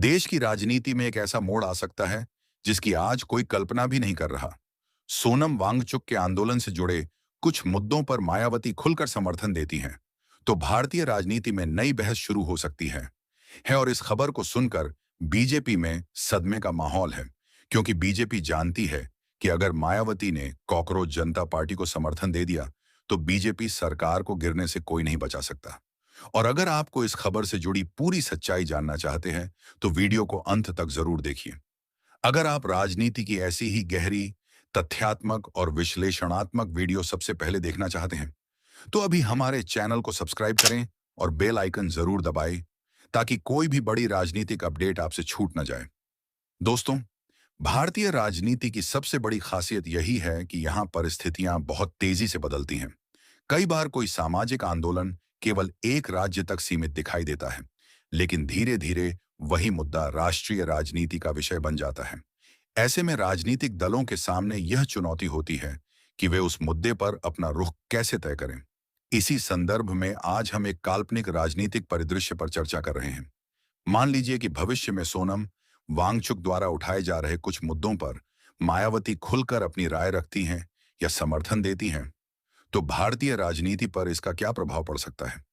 देश की राजनीति में एक ऐसा मोड़ आ सकता है जिसकी आज कोई कल्पना भी नहीं कर रहा। सोनम वांगचुक के आंदोलन से जुड़े कुछ मुद्दों पर मायावती खुलकर समर्थन देती हैं, तो भारतीय राजनीति में नई बहस शुरू हो सकती है और इस खबर को सुनकर बीजेपी में सदमे का माहौल है, क्योंकि बीजेपी जानती है कि अगर मायावती ने कॉकरोच जनता पार्टी को समर्थन दे दिया, तो बीजेपी सरकार को गिरने से कोई नहीं बचा सकता। और अगर आपको इस खबर से जुड़ी पूरी सच्चाई जानना चाहते हैं, तो वीडियो को अंत तक जरूर देखिए। अगर आप राजनीति की ऐसी ही गहरी, तथ्यात्मक और विश्लेषणात्मक वीडियो सबसे पहले देखना चाहते हैं, तो अभी हमारे चैनल को सब्सक्राइब करें और बेल आइकन जरूर दबाएं, ताकि कोई भी बड़ी राजनीतिक अपडेट आपसे छूट न जाए। दोस्तों, भारतीय राजनीति की सबसे बड़ी खासियत यही है कि यहाँ परिस्थितियां बहुत तेजी से बदलती हैं। कई बार कोई सामाजिक आंदोलन केवल एक राज्य तक सीमित दिखाई देता है, लेकिन धीरे धीरे वही मुद्दा राष्ट्रीय राजनीति का विषय बन जाता है। ऐसे में राजनीतिक दलों के सामने यह चुनौती होती है कि वे उस मुद्दे पर अपना रुख कैसे तय करें। इसी संदर्भ में आज हम एक काल्पनिक राजनीतिक परिदृश्य पर चर्चा कर रहे हैं। मान लीजिए कि भविष्य में सोनम वांगचुक द्वारा उठाए जा रहे कुछ मुद्दों पर मायावती खुलकर अपनी राय रखती हैं या समर्थन देती हैं, तो भारतीय राजनीति पर इसका क्या प्रभाव पड़ सकता है।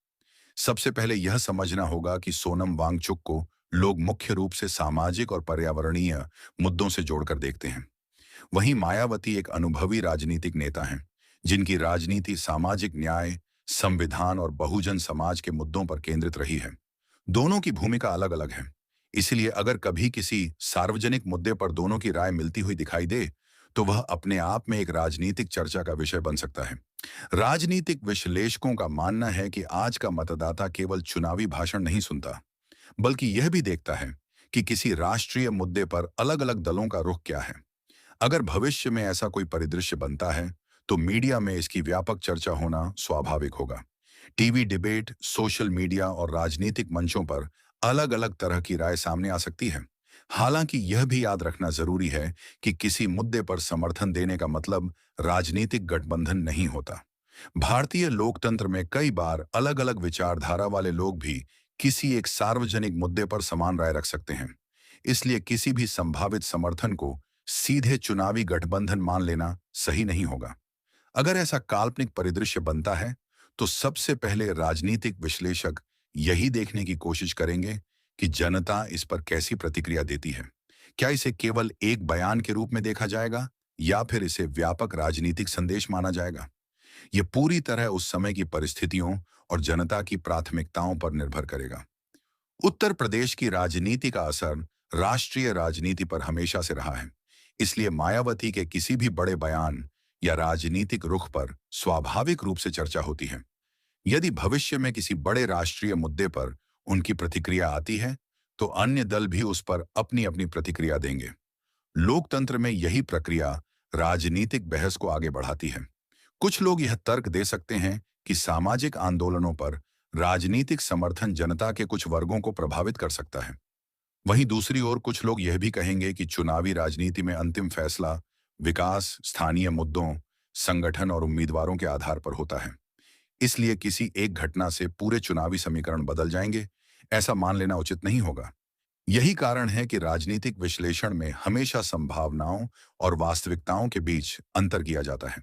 सबसे पहले यह समझना होगा कि सोनम वांगचुक को लोग मुख्य रूप से सामाजिक और पर्यावरणीय मुद्दों से जोड़कर देखते हैं। वहीं मायावती एक अनुभवी राजनीतिक नेता हैं, जिनकी राजनीति सामाजिक न्याय, संविधान और बहुजन समाज के मुद्दों पर केंद्रित रही है। दोनों की भूमिका अलग अलग है, इसलिए अगर कभी किसी सार्वजनिक मुद्दे पर दोनों की राय मिलती हुई दिखाई दे, तो वह अपने आप में एक राजनीतिक चर्चा का विषय बन सकता है। राजनीतिक विश्लेषकों का मानना है कि आज का मतदाता केवल चुनावी भाषण नहीं सुनता, बल्कि यह भी देखता है कि किसी राष्ट्रीय मुद्दे पर अलग अलग दलों का रुख क्या है। अगर भविष्य में ऐसा कोई परिदृश्य बनता है, तो मीडिया में इसकी व्यापक चर्चा होना स्वाभाविक होगा। टीवी डिबेट, सोशल मीडिया और राजनीतिक मंचों पर अलग अलग तरह की राय सामने आ सकती है। हालांकि यह भी याद रखना जरूरी है कि किसी मुद्दे पर समर्थन देने का मतलब राजनीतिक गठबंधन नहीं होता। भारतीय लोकतंत्र में कई बार अलग अलग विचारधारा वाले लोग भी किसी एक सार्वजनिक मुद्दे पर समान राय रख सकते हैं। इसलिए किसी भी संभावित समर्थन को सीधे चुनावी गठबंधन मान लेना सही नहीं होगा। अगर ऐसा काल्पनिक परिदृश्य बनता है, तो सबसे पहले राजनीतिक विश्लेषक यही देखने की कोशिश करेंगे कि जनता इस पर कैसी प्रतिक्रिया देती है। क्या इसे केवल एक बयान के रूप में देखा जाएगा, या फिर इसे व्यापक राजनीतिक संदेश माना जाएगा। यह पूरी तरह उस समय की परिस्थितियों और जनता की प्राथमिकताओं पर निर्भर करेगा। उत्तर प्रदेश की राजनीति का असर राष्ट्रीय राजनीति पर हमेशा से रहा है, इसलिए मायावती के किसी भी बड़े बयान या राजनीतिक रुख पर स्वाभाविक रूप से चर्चा होती है। यदि भविष्य में किसी बड़े राष्ट्रीय मुद्दे पर उनकी प्रतिक्रिया आती है, तो अन्य दल भी उस पर अपनी अपनी प्रतिक्रिया देंगे। लोकतंत्र में यही प्रक्रिया राजनीतिक बहस को आगे बढ़ाती है। कुछ लोग यह तर्क दे सकते हैं कि सामाजिक आंदोलनों पर राजनीतिक समर्थन जनता के कुछ वर्गों को प्रभावित कर सकता है। वहीं दूसरी ओर कुछ लोग यह भी कहेंगे कि चुनावी राजनीति में अंतिम फैसला विकास, स्थानीय मुद्दों, संगठन और उम्मीदवारों के आधार पर होता है। इसलिए किसी एक घटना से पूरे चुनावी समीकरण बदल जाएंगे, ऐसा मान लेना उचित नहीं होगा। यही कारण है कि राजनीतिक विश्लेषण में हमेशा संभावनाओं और वास्तविकताओं के बीच अंतर किया जाता है।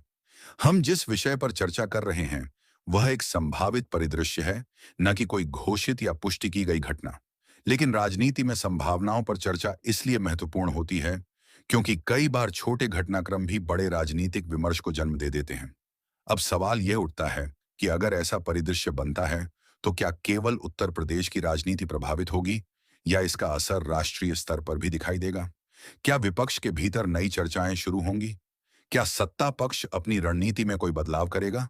हम जिस विषय पर चर्चा कर रहे हैं, वह एक संभावित परिदृश्य है, न कि कोई घोषित या पुष्टि की गई घटना। लेकिन राजनीति में संभावनाओं पर चर्चा इसलिए महत्वपूर्ण होती है, क्योंकि कई बार छोटे घटनाक्रम भी बड़े राजनीतिक विमर्श को जन्म दे देते हैं। अब सवाल यह उठता है कि अगर ऐसा परिदृश्य बनता है, तो क्या केवल उत्तर प्रदेश की राजनीति प्रभावित होगी, या इसका असर राष्ट्रीय स्तर पर भी दिखाई देगा। क्या विपक्ष के भीतर नई चर्चाएं शुरू होंगी? क्या सत्ता पक्ष अपनी रणनीति में कोई बदलाव करेगा?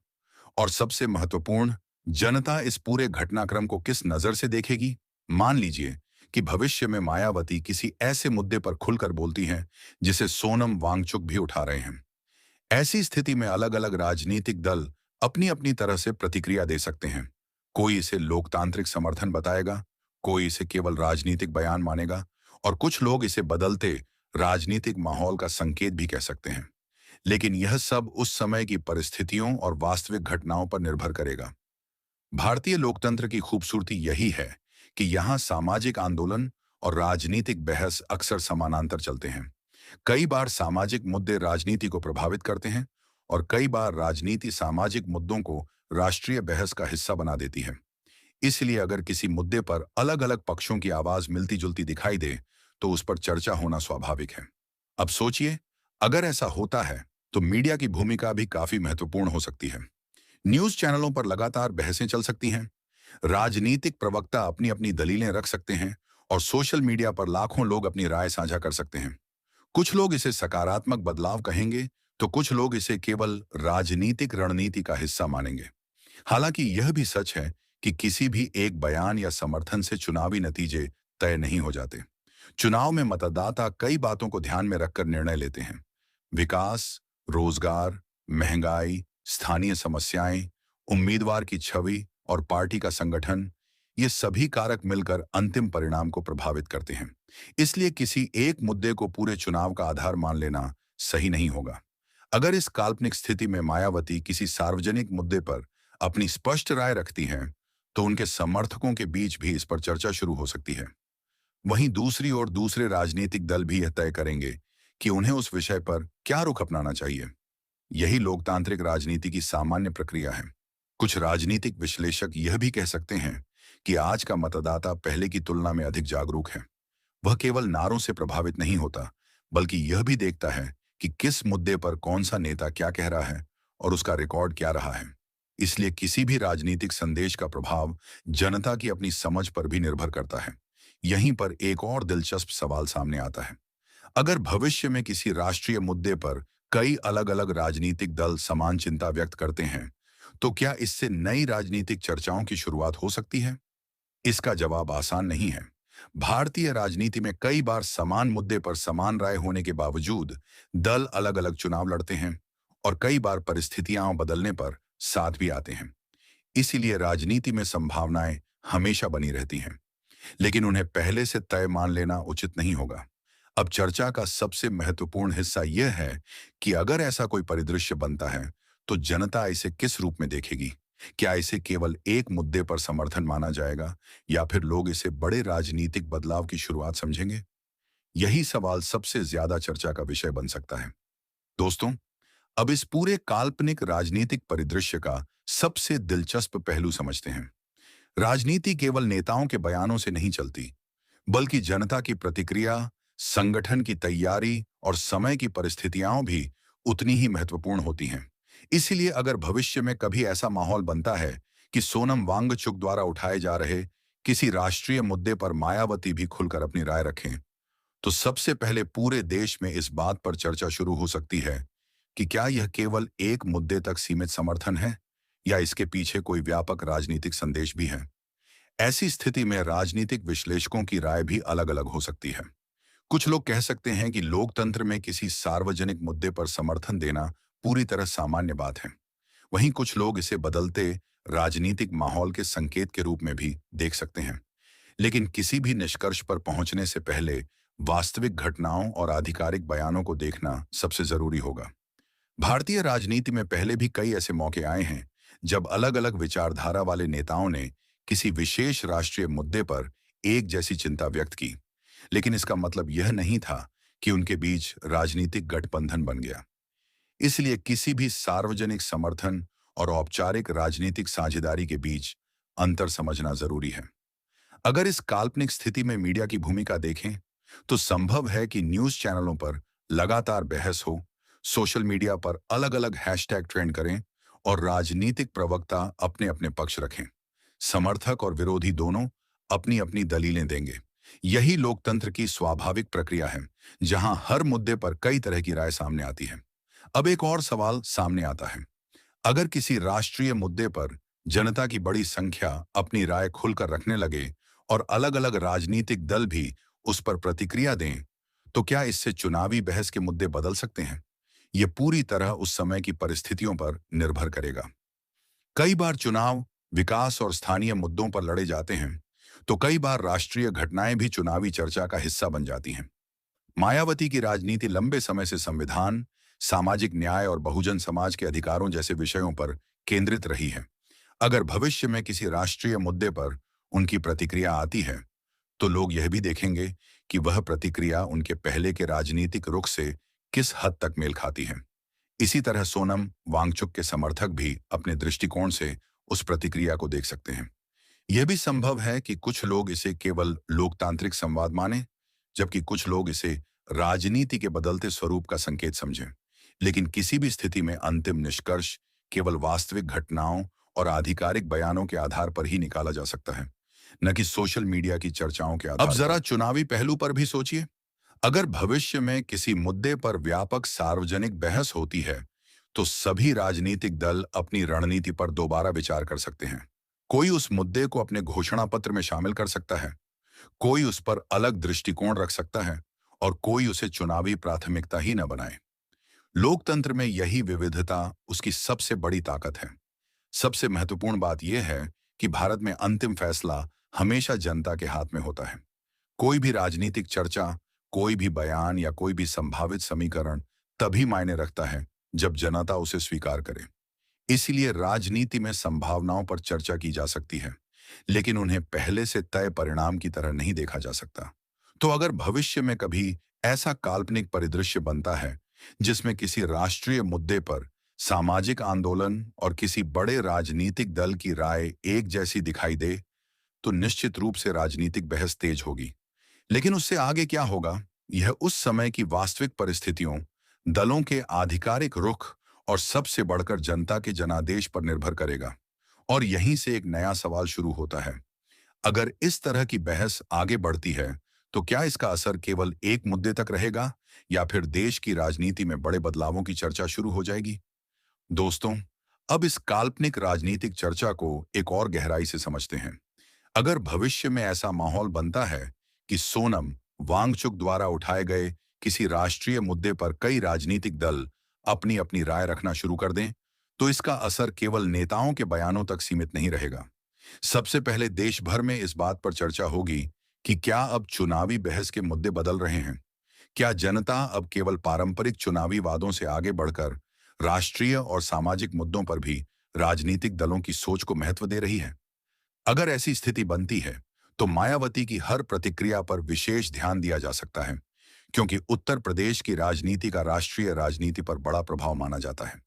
और सबसे महत्वपूर्ण, जनता इस पूरे घटनाक्रम को किस नजर से देखेगी? मान लीजिए कि भविष्य में मायावती किसी ऐसे मुद्दे पर खुलकर बोलती हैं जिसे सोनम वांगचुक भी उठा रहे हैं। ऐसी स्थिति में अलग अलग राजनीतिक दल अपनी अपनी तरह से प्रतिक्रिया दे सकते हैं। कोई इसे लोकतांत्रिक समर्थन बताएगा, कोई इसे केवल राजनीतिक बयान मानेगा, और कुछ लोग इसे बदलते राजनीतिक माहौल का संकेत भी कह सकते हैं। लेकिन यह सब उस समय की परिस्थितियों और वास्तविक घटनाओं पर निर्भर करेगा। भारतीय लोकतंत्र की खूबसूरती यही है कि यहाँ सामाजिक आंदोलन और राजनीतिक बहस अक्सर समानांतर चलते हैं। कई बार सामाजिक मुद्दे राजनीति को प्रभावित करते हैं और कई बार राजनीति सामाजिक मुद्दों को राष्ट्रीय बहस का हिस्सा बना देती है। इसलिए अगर किसी मुद्दे पर अलग अलग पक्षों की आवाज मिलती जुलती दिखाई दे तो उस पर चर्चा होना स्वाभाविक है। अब सोचिए, अगर ऐसा होता है तो मीडिया की भूमिका भी काफी महत्वपूर्ण हो सकती है। न्यूज चैनलों पर लगातार बहसें चल सकती हैं, राजनीतिक प्रवक्ता अपनी अपनी दलीलें रख सकते हैं और सोशल मीडिया पर लाखों लोग अपनी राय साझा कर सकते हैं। कुछ लोग इसे सकारात्मक बदलाव कहेंगे तो कुछ लोग इसे केवल राजनीतिक रणनीति का हिस्सा मानेंगे। हालांकि यह भी सच है कि किसी भी एक बयान या समर्थन से चुनावी नतीजे तय नहीं हो जाते। चुनाव में मतदाता कई बातों को ध्यान में रखकर निर्णय लेते हैं। विकास, रोजगार, महंगाई, स्थानीय समस्याएं, उम्मीदवार की छवि और पार्टी का संगठन, ये सभी कारक मिलकर अंतिम परिणाम को प्रभावित करते हैं। इसलिए किसी एक मुद्दे को पूरे चुनाव का आधार मान लेना सही नहीं होगा। अगर इस काल्पनिक स्थिति में मायावती किसी सार्वजनिक मुद्दे पर अपनी स्पष्ट राय रखती हैं, तो उनके समर्थकों के बीच भी इस पर चर्चा शुरू हो सकती है। वहीं दूसरी ओर दूसरे राजनीतिक दल भी यह तय करेंगे कि उन्हें उस विषय पर क्या रुख अपनाना चाहिए। यही लोकतांत्रिक राजनीति की सामान्य प्रक्रिया है। कुछ राजनीतिक विश्लेषक यह भी कह सकते हैं कि आज का मतदाता पहले की तुलना में अधिक जागरूक है। वह केवल नारों से प्रभावित नहीं होता, बल्कि यह भी देखता है कि किस मुद्दे पर कौन सा नेता क्या कह रहा है और उसका रिकॉर्ड क्या रहा है। इसलिए किसी भी राजनीतिक संदेश का प्रभाव जनता की अपनी समझ पर भी निर्भर करता है। यहीं पर एक और दिलचस्प सवाल सामने आता है। अगर भविष्य में किसी राष्ट्रीय मुद्दे पर कई अलग अलग राजनीतिक दल समान चिंता व्यक्त करते हैं, तो क्या इससे नई राजनीतिक चर्चाओं की शुरुआत हो सकती है? इसका जवाब आसान नहीं है। भारतीय राजनीति में कई बार समान मुद्दे पर समान राय होने के बावजूद दल अलग अलग चुनाव लड़ते हैं और कई बार परिस्थितियां बदलने पर साथ भी आते हैं। इसीलिए राजनीति में संभावनाएं हमेशा बनी रहती हैं, लेकिन उन्हें पहले से तय मान लेना उचित नहीं होगा। अब चर्चा का सबसे महत्वपूर्ण हिस्सा यह है कि अगर ऐसा कोई परिदृश्य बनता है तो जनता इसे किस रूप में देखेगी। क्या इसे केवल एक मुद्दे पर समर्थन माना जाएगा या फिर लोग इसे बड़े राजनीतिक बदलाव की शुरुआत समझेंगे? यही सवाल सबसे ज्यादा चर्चा का विषय बन सकता है। दोस्तों, अब इस पूरे काल्पनिक राजनीतिक परिदृश्य का सबसे दिलचस्प पहलू समझते हैं। राजनीति केवल नेताओं के बयानों से नहीं चलती, बल्कि जनता की प्रतिक्रिया, संगठन की तैयारी और समय की परिस्थितियां भी उतनी ही महत्वपूर्ण होती हैं। इसीलिए अगर भविष्य में कभी ऐसा माहौल बनता है कि सोनम वांगचुक द्वारा उठाए जा रहे किसी राष्ट्रीय मुद्दे पर मायावती भी खुलकर अपनी राय रखें, तो सबसे पहले पूरे देश में इस बात पर चर्चा शुरू हो सकती है कि क्या यह केवल एक मुद्दे तक सीमित समर्थन है या इसके पीछे कोई व्यापक राजनीतिक संदेश भी है। ऐसी स्थिति में राजनीतिक विश्लेषकों की राय भी अलग अलग हो सकती है। कुछ लोग कह सकते हैं कि लोकतंत्र में किसी सार्वजनिक मुद्दे पर समर्थन देना पूरी तरह सामान्य बात है। वहीं कुछ लोग इसे बदलते राजनीतिक माहौल के संकेत के रूप में भी देख सकते हैं। लेकिन किसी भी निष्कर्ष पर पहुंचने से पहले वास्तविक घटनाओं और आधिकारिक बयानों को देखना सबसे जरूरी होगा। भारतीय राजनीति में पहले भी कई ऐसे मौके आए हैं जब अलग अलग विचारधारा वाले नेताओं ने किसी विशेष राष्ट्रीय मुद्दे पर एक जैसी चिंता व्यक्त की, लेकिन इसका मतलब यह नहीं था कि उनके बीच राजनीतिक गठबंधन बन गया। इसलिए किसी भी सार्वजनिक समर्थन और औपचारिक राजनीतिक साझेदारी के बीच अंतर समझना जरूरी है। अगर इस काल्पनिक स्थिति में मीडिया की भूमिका देखें, तो संभव है कि न्यूज चैनलों पर लगातार बहस हो, सोशल मीडिया पर अलग अलग हैशटैग ट्रेंड करें और राजनीतिक प्रवक्ता अपने अपने पक्ष रखें। समर्थक और विरोधी दोनों अपनी अपनी दलीलें देंगे। यही लोकतंत्र की स्वाभाविक प्रक्रिया है, जहां हर मुद्दे पर कई तरह की राय सामने आती है। अब एक और सवाल सामने आता है। अगर किसी राष्ट्रीय मुद्दे पर जनता की बड़ी संख्या अपनी राय खुलकर रखने लगे और अलग अलग राजनीतिक दल भी उस पर प्रतिक्रिया दें, तो क्या इससे चुनावी बहस के मुद्दे बदल सकते हैं? ये पूरी तरह उस समय की परिस्थितियों पर निर्भर करेगा। कई बार चुनाव विकास और स्थानीय मुद्दों पर लड़े जाते हैं, तो कई बार राष्ट्रीय घटनाएं भी चुनावी चर्चा का हिस्सा बन जाती हैं। मायावती की राजनीति लंबे समय से संविधान, सामाजिक न्याय और बहुजन समाज के अधिकारों जैसे विषयों पर केंद्रित रही है। अगर भविष्य में किसी राष्ट्रीय मुद्दे पर उनकी प्रतिक्रिया आती है, तो लोग यह भी देखेंगे कि वह प्रतिक्रिया उनके पहले के राजनीतिक रुख से किस हद तक मेल खाती है। इसी तरह सोनम वांगचुक के समर्थक भी अपने दृष्टिकोण से उस प्रतिक्रिया को देख सकते हैं। यह भी संभव है कि कुछ लोग इसे केवल लोकतांत्रिक संवाद माने, जबकि कुछ लोग इसे राजनीति के बदलते स्वरूप का संकेत समझें। लेकिन किसी भी स्थिति में अंतिम निष्कर्ष केवल वास्तविक घटनाओं और आधिकारिक बयानों के आधार पर ही निकाला जा सकता है, न कि सोशल मीडिया की चर्चाओं के आधार पर। अब जरा चुनावी पहलू पर भी सोचिए। अगर भविष्य में किसी मुद्दे पर व्यापक सार्वजनिक बहस होती है, तो सभी राजनीतिक दल अपनी रणनीति पर दोबारा विचार कर सकते हैं। कोई उस मुद्दे को अपने घोषणा पत्र में शामिल कर सकता है, कोई उस पर अलग दृष्टिकोण रख सकता है, और कोई उसे चुनावी प्राथमिकता ही न बनाए। लोकतंत्र में यही विविधता उसकी सबसे बड़ी ताकत है। सबसे महत्वपूर्ण बात यह है कि भारत में अंतिम फैसला हमेशा जनता के हाथ में होता है। कोई भी राजनीतिक चर्चा, कोई भी बयान या कोई भी संभावित समीकरण तभी मायने रखता है जब जनता उसे स्वीकार करे। इसलिए राजनीति में संभावनाओं पर चर्चा की जा सकती है, लेकिन उन्हें पहले से तय परिणाम की तरह नहीं देखा जा सकता। तो अगर भविष्य में कभी ऐसा काल्पनिक परिदृश्य बनता है जिसमें किसी राष्ट्रीय मुद्दे पर सामाजिक आंदोलन और किसी बड़े राजनीतिक दल की राय एक जैसी दिखाई दे, तो निश्चित रूप से राजनीतिक बहस तेज होगी। लेकिन उससे आगे क्या होगा, यह उस समय की वास्तविक परिस्थितियों, दलों के आधिकारिक रुख और सबसे बढ़कर जनता के जनादेश पर निर्भर करेगा। और यहीं से एक नया सवाल शुरू होता है। अगर इस तरह की बहस आगे बढ़ती है, तो क्या इसका असर केवल एक मुद्दे तक रहेगा, या फिर देश की राजनीति में बड़े बदलावों की चर्चा शुरू हो जाएगी? दोस्तों, अब इस काल्पनिक राजनीतिक चर्चा को एक और गहराई से समझते हैं। अगर भविष्य में ऐसा माहौल बनता है कि सोनम वांगचुक द्वारा उठाए गए किसी राष्ट्रीय मुद्दे पर कई राजनीतिक दल अपनी अपनी राय रखना शुरू कर दें, तो इसका असर केवल नेताओं के बयानों तक सीमित नहीं रहेगा। सबसे पहले देश भर में इस बात पर चर्चा होगी कि क्या अब चुनावी बहस के मुद्दे बदल रहे हैं। क्या जनता अब केवल पारंपरिक चुनावी वादों से आगे बढ़कर राष्ट्रीय और सामाजिक मुद्दों पर भी राजनीतिक दलों की सोच को महत्व दे रही है? अगर ऐसी स्थिति बनती है, तो मायावती की हर प्रतिक्रिया पर विशेष ध्यान दिया जा सकता है, क्योंकि उत्तर प्रदेश की राजनीति का राष्ट्रीय राजनीति पर बड़ा प्रभाव माना जाता है।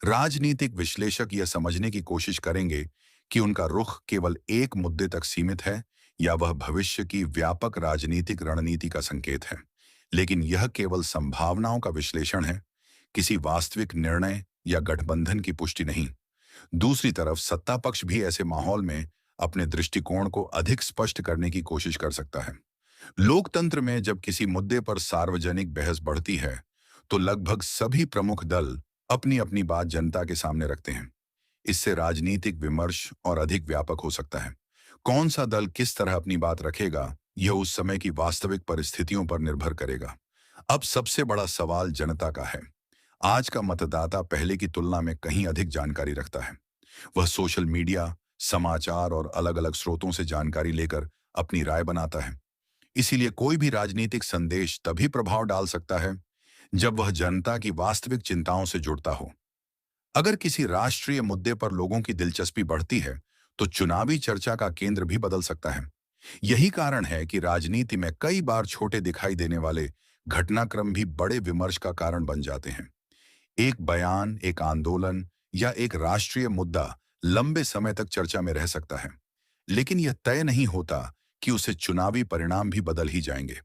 राजनीतिक विश्लेषक यह समझने की कोशिश करेंगे कि उनका रुख केवल एक मुद्दे तक सीमित है, या वह भविष्य की व्यापक राजनीतिक रणनीति का संकेत है। लेकिन यह केवल संभावनाओं का विश्लेषण है, किसी वास्तविक निर्णय या गठबंधन की पुष्टि नहीं। दूसरी तरफ सत्ता पक्ष भी ऐसे माहौल में अपने दृष्टिकोण को अधिक स्पष्ट करने की कोशिश कर सकता है। लोकतंत्र में जब किसी मुद्दे पर सार्वजनिक बहस बढ़ती है, तो लगभग सभी प्रमुख दल अपनी अपनी बात जनता के सामने रखते हैं। इससे राजनीतिक विमर्श और अधिक व्यापक हो सकता है। कौन सा दल किस तरह अपनी बात रखेगा, यह उस समय की वास्तविक परिस्थितियों पर निर्भर करेगा। अब सबसे बड़ा सवाल जनता का है। आज का मतदाता पहले की तुलना में कहीं अधिक जानकारी रखता है। वह सोशल मीडिया, समाचार और अलग-अलग स्रोतों से जानकारी लेकर अपनी राय बनाता है। इसीलिए कोई भी राजनीतिक संदेश तभी प्रभाव डाल सकता है जब वह जनता की वास्तविक चिंताओं से जुड़ता हो। अगर किसी राष्ट्रीय मुद्दे पर लोगों की दिलचस्पी बढ़ती है, तो चुनावी चर्चा का केंद्र भी बदल सकता है। यही कारण है कि राजनीति में कई बार छोटे दिखाई देने वाले घटनाक्रम भी बड़े विमर्श का कारण बन जाते हैं। एक बयान, एक आंदोलन या एक राष्ट्रीय मुद्दा लंबे समय तक चर्चा में रह सकता है, लेकिन यह तय नहीं होता कि उसे चुनावी परिणाम भी बदल ही जाएंगे।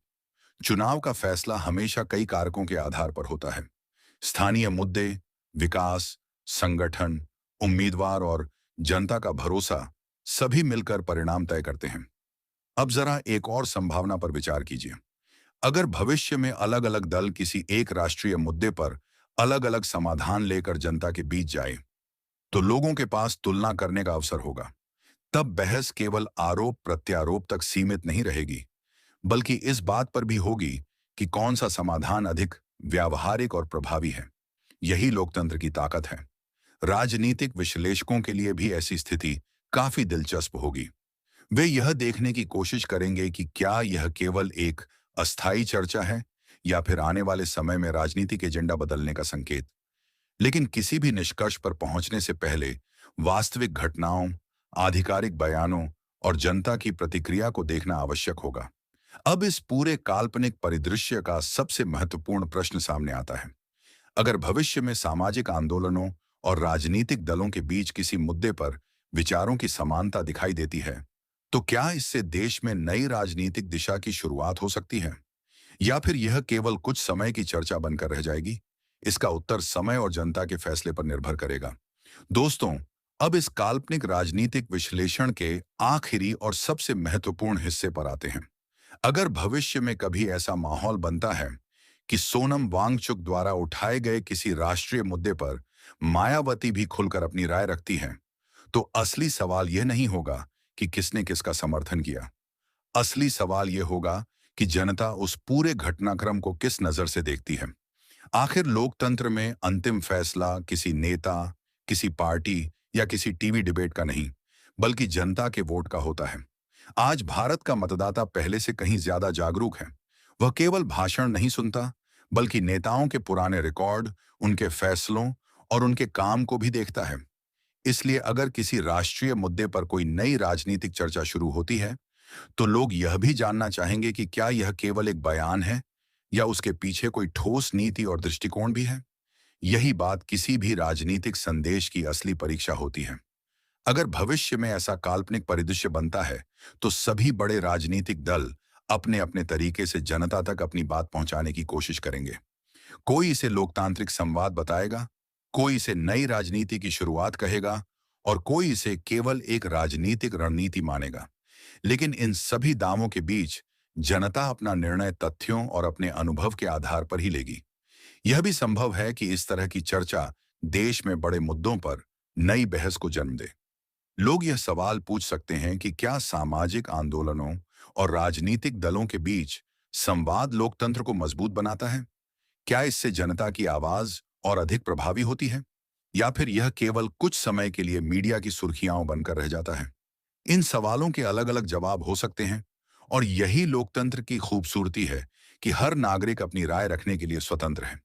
चुनाव का फैसला हमेशा कई कारकों के आधार पर होता है। स्थानीय मुद्दे, विकास, संगठन, उम्मीदवार और जनता का भरोसा सभी मिलकर परिणाम तय करते हैं। अब जरा एक और संभावना पर विचार कीजिए। अगर भविष्य में अलग-अलग दल किसी एक राष्ट्रीय मुद्दे पर अलग-अलग समाधान लेकर जनता के बीच जाए, तो लोगों के पास तुलना करने का अवसर होगा। तब बहस केवल आरोप प्रत्यारोप तक सीमित नहीं रहेगी, बल्कि इस बात पर भी होगी कि कौन सा समाधान अधिक व्यावहारिक और प्रभावी है। यही लोकतंत्र की ताकत है। राजनीतिक विश्लेषकों के लिए भी ऐसी स्थिति काफी दिलचस्प होगी। वे यह देखने की कोशिश करेंगे कि क्या यह केवल एक अस्थायी चर्चा है, या फिर आने वाले समय में राजनीतिक एजेंडा बदलने का संकेत। लेकिन किसी भी निष्कर्ष पर पहुंचने से पहले वास्तविक घटनाओं, आधिकारिक बयानों और जनता की प्रतिक्रिया को देखना आवश्यक होगा। अब इस पूरे काल्पनिक परिदृश्य का सबसे महत्वपूर्ण प्रश्न सामने आता है। अगर भविष्य में सामाजिक आंदोलनों और राजनीतिक दलों के बीच किसी मुद्दे पर विचारों की समानता दिखाई देती है, तो क्या इससे देश में नई राजनीतिक दिशा की शुरुआत हो सकती है, या फिर यह केवल कुछ समय की चर्चा बनकर रह जाएगी? इसका उत्तर समय और जनता के फैसले पर निर्भर करेगा। दोस्तों, अब इस काल्पनिक राजनीतिक विश्लेषण के आखिरी और सबसे महत्वपूर्ण हिस्से पर आते हैं। अगर भविष्य में कभी ऐसा माहौल बनता है कि सोनम वांगचुक द्वारा उठाए गए किसी राष्ट्रीय मुद्दे पर मायावती भी खुलकर अपनी राय रखती हैं, तो असली सवाल यह नहीं होगा कि किसने किसका समर्थन किया। असली सवाल यह होगा कि जनता उस पूरे घटनाक्रम को किस नजर से देखती है। आखिर लोकतंत्र में अंतिम फैसला किसी नेता, किसी पार्टी या किसी टीवी डिबेट का नहीं, बल्कि जनता के वोट का होता है। आज भारत का मतदाता पहले से कहीं ज्यादा जागरूक है। वह केवल भाषण नहीं सुनता, बल्कि नेताओं के पुराने रिकॉर्ड, उनके फैसलों और उनके काम को भी देखता है। इसलिए अगर किसी राष्ट्रीय मुद्दे पर कोई नई राजनीतिक चर्चा शुरू होती है, तो लोग यह भी जानना चाहेंगे कि क्या यह केवल एक बयान है या उसके पीछे कोई ठोस नीति और दृष्टिकोण भी है। यही बात किसी भी राजनीतिक संदेश की असली परीक्षा होती है। अगर भविष्य में ऐसा काल्पनिक परिदृश्य बनता है, तो सभी बड़े राजनीतिक दल अपने अपने तरीके से जनता तक अपनी बात पहुंचाने की कोशिश करेंगे। कोई इसे लोकतांत्रिक संवाद बताएगा, कोई इसे नई राजनीति की शुरुआत कहेगा, और कोई इसे केवल एक राजनीतिक रणनीति मानेगा। लेकिन इन सभी दावों के बीच जनता अपना निर्णय तथ्यों और अपने अनुभव के आधार पर ही लेगी। यह भी संभव है कि इस तरह की चर्चा देश में बड़े मुद्दों पर नई बहस को जन्म दे। लोग यह सवाल पूछ सकते हैं कि क्या सामाजिक आंदोलनों और राजनीतिक दलों के बीच संवाद लोकतंत्र को मजबूत बनाता है? क्या इससे जनता की आवाज और अधिक प्रभावी होती है, या फिर यह केवल कुछ समय के लिए मीडिया की सुर्खियां बनकर रह जाता है? इन सवालों के अलग अलग जवाब हो सकते हैं, और यही लोकतंत्र की खूबसूरती है कि हर नागरिक अपनी राय रखने के लिए स्वतंत्र है।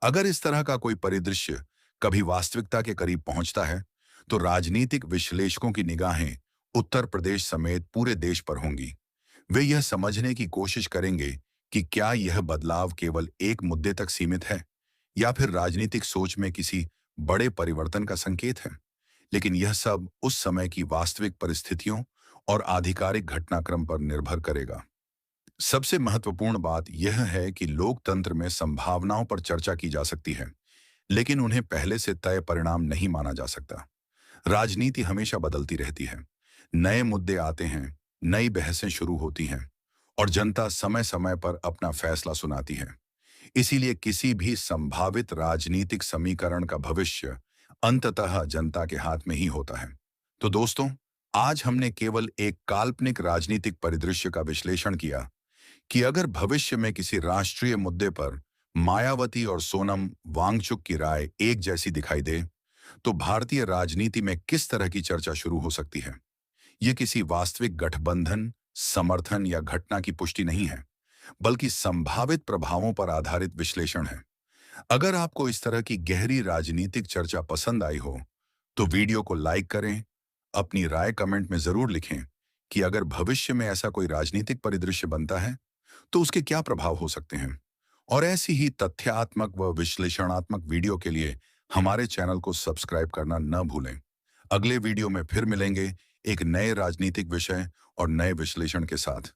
अगर इस तरह का कोई परिदृश्य कभी वास्तविकता के करीब पहुंचता है, तो राजनीतिक विश्लेषकों की निगाहें उत्तर प्रदेश समेत पूरे देश पर होंगी। वे यह समझने की कोशिश करेंगे कि क्या यह बदलाव केवल एक मुद्दे तक सीमित है, या फिर राजनीतिक सोच में किसी बड़े परिवर्तन का संकेत है। लेकिन यह सब उस समय की वास्तविक परिस्थितियों और आधिकारिक घटनाक्रम पर निर्भर करेगा। सबसे महत्वपूर्ण बात यह है कि लोकतंत्र में संभावनाओं पर चर्चा की जा सकती है, लेकिन उन्हें पहले से तय परिणाम नहीं माना जा सकता। राजनीति हमेशा बदलती रहती है। नए मुद्दे आते हैं, नई बहसें शुरू होती हैं, और जनता समय समय पर अपना फैसला सुनाती है। इसीलिए किसी भी संभावित राजनीतिक समीकरण का भविष्य अंततः जनता के हाथ में ही होता है। तो दोस्तों, आज हमने केवल एक काल्पनिक राजनीतिक परिदृश्य का विश्लेषण किया कि अगर भविष्य में किसी राष्ट्रीय मुद्दे पर मायावती और सोनम वांगचुक की राय एक जैसी दिखाई दे, तो भारतीय राजनीति में किस तरह की चर्चा शुरू हो सकती है। ये किसी वास्तविक गठबंधन, समर्थन या घटना की पुष्टि नहीं है, बल्कि संभावित प्रभावों पर आधारित विश्लेषण है। अगर आपको इस तरह की गहरी राजनीतिक चर्चा पसंद आई हो, तो वीडियो को लाइक करें, अपनी राय कमेंट में जरूर लिखें कि अगर भविष्य में ऐसा कोई राजनीतिक परिदृश्य बनता है, तो उसके क्या प्रभाव हो सकते हैं। और ऐसी ही तथ्यात्मक व विश्लेषणात्मक वीडियो के लिए हमारे चैनल को सब्सक्राइब करना न भूलें। अगले वीडियो में फिर मिलेंगे एक नए राजनीतिक विषय और नए विश्लेषण के साथ।